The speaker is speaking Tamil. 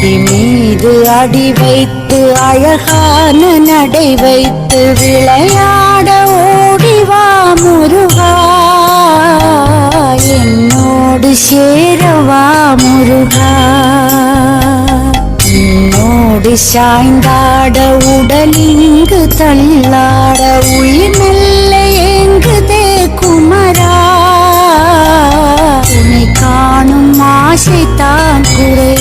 மீது அடி வைத்து அழகான நடை வைத்து விளையாட ஓடிவா முருகா, என்னோடு சேரவா முருகா. என்னோடு சாய்ந்தாட உடலிங்கு தள்ளாட உயிர் மெல்ல ஏங்குதே குமரா, உன்னை காணும் ஆசைத்தான் குறை.